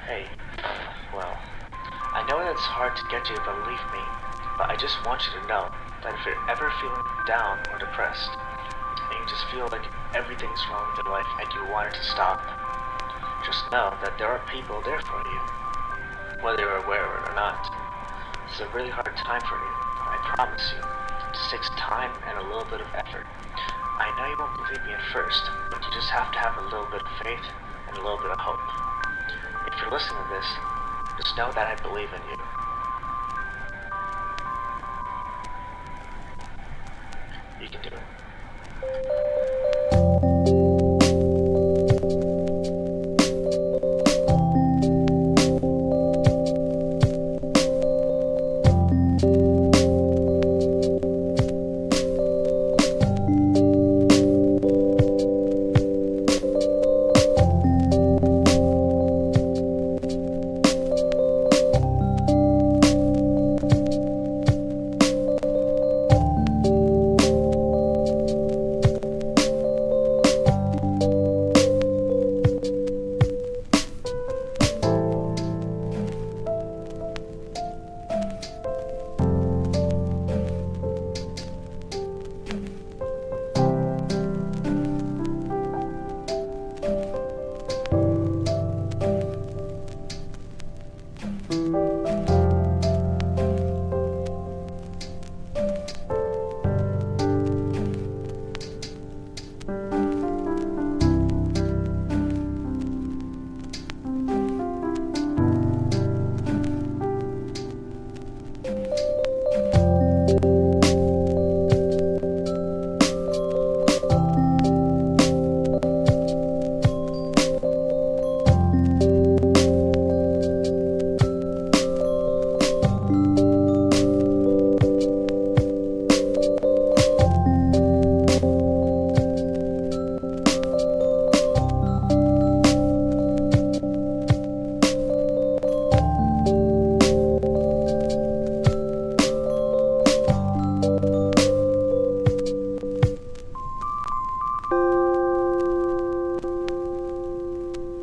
Hey, well, I know that it's hard to get you to believe me, but I just want you to know that if you're ever feeling down or depressed, and you just feel like everything's wrong with your life and you want it to stop, just know that there are people there for you, whether you're aware of it or not. It's a really hard time for you, I promise you. It just takes time and a little bit of effort. I know you won't believe me at first, but you just have to have a little bit of faith and a little bit of hope. If you're listening to this, just know that I believe in you.